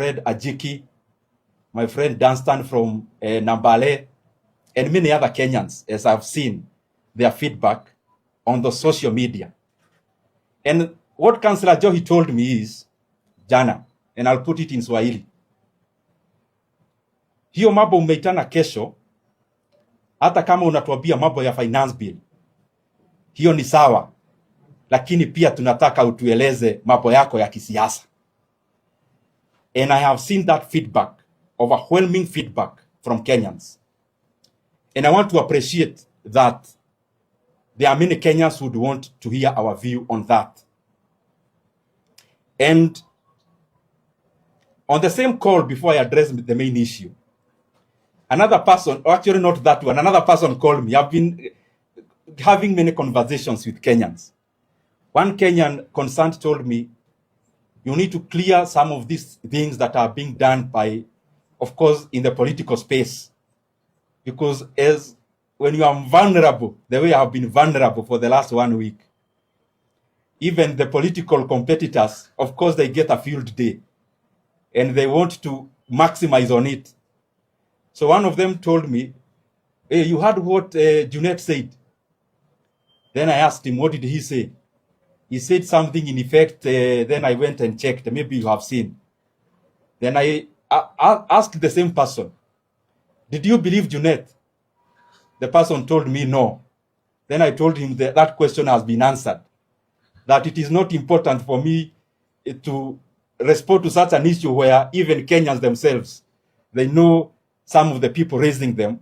Fred Ajiki, my friend Dunstan from Nambale, and many other Kenyans, as I've seen their feedback on the social media. And what Councillor Johi told me is, jana, and I'll put it in Swahili, hiyo mambo umeitana kesho, hata kama unatuambia mambo ya finance bill, hiyo ni sawa, lakini pia tunataka utueleze mambo yako ya kisiasa. And I have seen that feedback, overwhelming feedback from Kenyans. And I want to appreciate that there are many Kenyans who would want to hear our view on that. And on the same call, before I address the main issue, another person, or actually not that one, another person called me. I've been having many conversations with Kenyans. One Kenyan concerned told me, you need to clear some of these things that are being done by, of course, in the political space. Because as when you are vulnerable, the way I have been vulnerable for the last 1 week, even the political competitors, of course, they get a field day and they want to maximize on it. So one of them told me, hey, you heard what Junet said? Then I asked him, what did he say? He said something in effect, then I went and checked, maybe you have seen. Then I asked the same person, did you believe Junet? The person told me no. Then I told him that that question has been answered, that it is not important for me to respond to such an issue where even Kenyans themselves, they know some of the people raising them,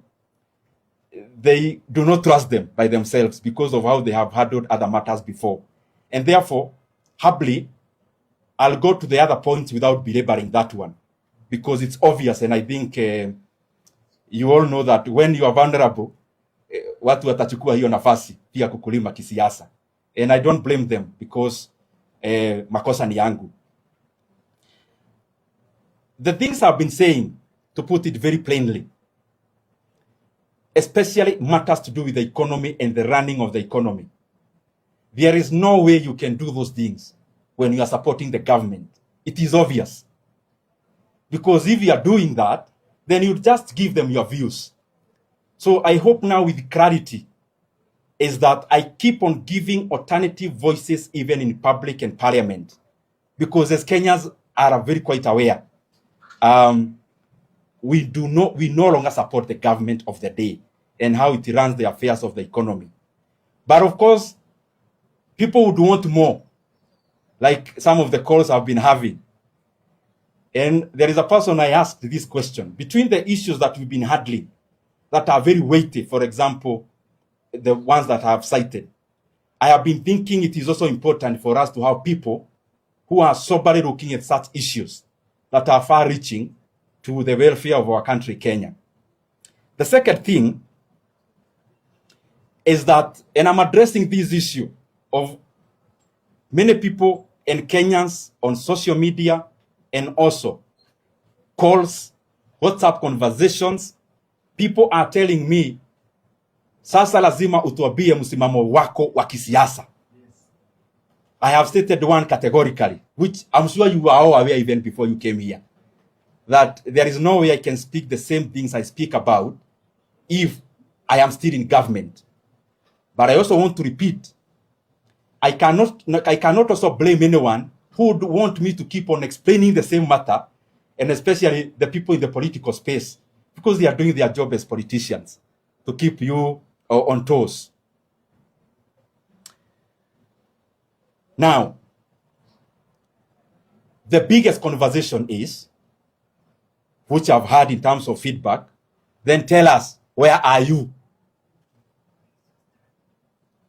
they do not trust them by themselves because of how they have handled other matters before. And therefore, happily, I'll go to the other points without belaboring that one, because it's obvious, and I think you all know that when you are vulnerable, watu watachukua hiyo nafasi pia kukulima kisiasa. And I don't blame them because makosa ni yangu. The things I've been saying, to put it very plainly, especially matters to do with the economy and the running of the economy. There is no way you can do those things when you are supporting the government. It is obvious. Because if you are doing that, then you just give them your views. So I hope now with clarity is that I keep on giving alternative voices even in public and parliament. Because as Kenyans are very quite aware, we no longer support the government of the day and how it runs the affairs of the economy. But of course, people would want more, like some of the calls I've been having. And there is a person I asked this question. Between the issues that we've been handling that are very weighty, for example, the ones that I have cited, I have been thinking it is also important for us to have people who are soberly looking at such issues that are far-reaching to the welfare of our country, Kenya. The second thing is that, and I'm addressing this issue of many people and Kenyans on social media and also calls, WhatsApp conversations, people are telling me, sasa lazima utuambie msimamo wako wa kisiasa. I have stated one categorically, which I'm sure you are all aware even before you came here, that there is no way I can speak the same things I speak about if I am still in government. But I also want to repeat, I cannot also blame anyone who would want me to keep on explaining the same matter, and especially the people in the political space, because they are doing their job as politicians to keep you on toes. Now, the biggest conversation is, which I've had in terms of feedback, then tell us, where are you?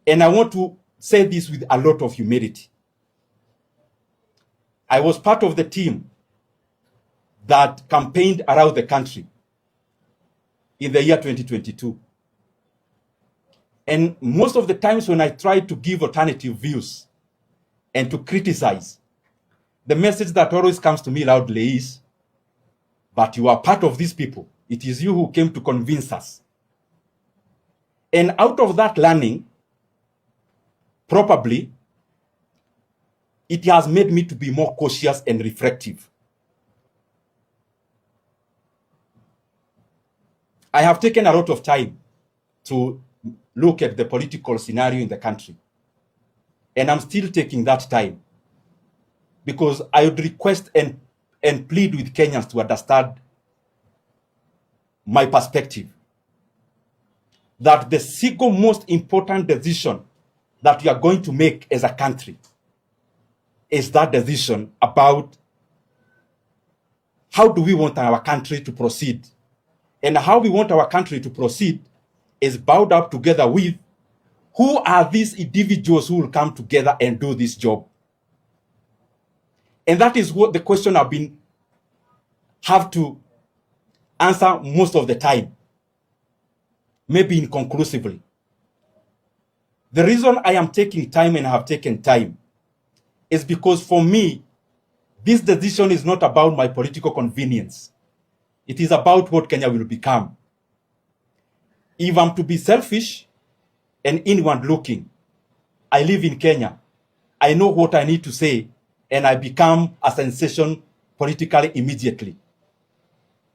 And I want to say this with a lot of humility. I was part of the team that campaigned around the country in the year 2022. And most of the times when I tried to give alternative views and to criticize, the message that always comes to me loudly is, but you are part of these people. It is you who came to convince us. And out of that learning, probably, it has made me to be more cautious and reflective. I have taken a lot of time to look at the political scenario in the country. And I'm still taking that time because I would request and plead with Kenyans to understand my perspective. That the single most important decision that we are going to make as a country is that decision about how do we want our country to proceed. And how we want our country to proceed is bound up together with who are these individuals who will come together and do this job. And that is what the question have to answer most of the time, maybe inconclusively. The reason I am taking time and have taken time is because for me, this decision is not about my political convenience. It is about what Kenya will become. If I'm to be selfish and inward looking, I live in Kenya. I know what I need to say, and I become a sensation politically immediately.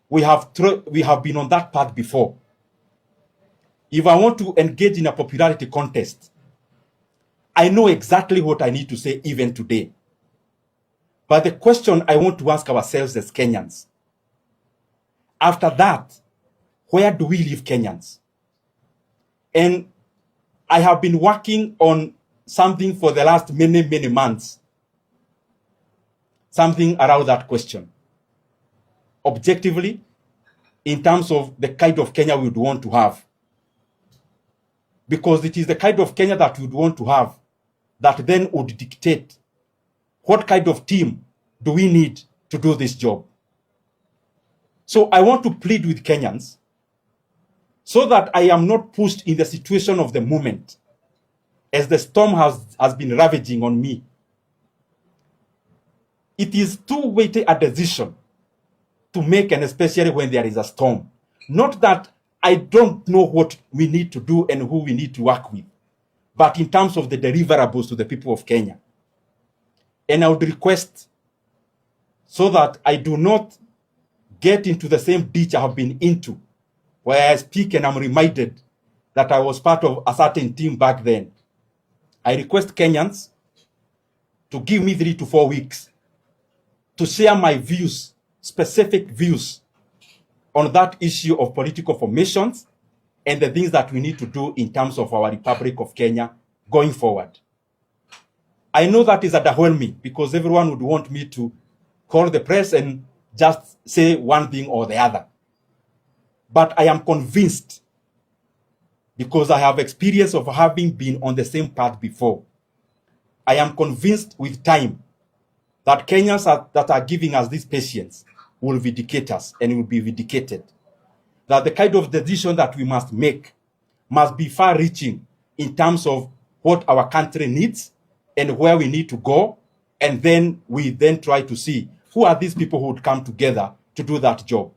We have been on that path before. If I want to engage in a popularity contest, I know exactly what I need to say even today. But the question I want to ask ourselves as Kenyans, after that, where do we leave Kenyans? And I have been working on something for the last many months. Something around that question. Objectively, in terms of the kind of Kenya we would want to have. Because it is the kind of Kenya that we would want to have that then would dictate what kind of team do we need to do this job. So I want to plead with Kenyans so that I am not pushed in the situation of the moment as the storm has been ravaging on me. It is too weighty a decision to make, and especially when there is a storm. Not that I don't know what we need to do and who we need to work with, but in terms of the deliverables to the people of Kenya. And I would request so that I do not get into the same ditch I have been into, where I speak and I'm reminded that I was part of a certain team back then. I request Kenyans to give me 3 to 4 weeks to share my views, specific views on that issue of political formations and the things that we need to do in terms of our Republic of Kenya going forward. I know that is underwhelming because everyone would want me to call the press and just say one thing or the other. But I am convinced, because I have experience of having been on the same path before, I am convinced with time that Kenyans that are giving us this patience will vindicate us and will be vindicated. That the kind of decision that we must make must be far-reaching in terms of what our country needs and where we need to go, and then we try to see who are these people who would come together to do that job.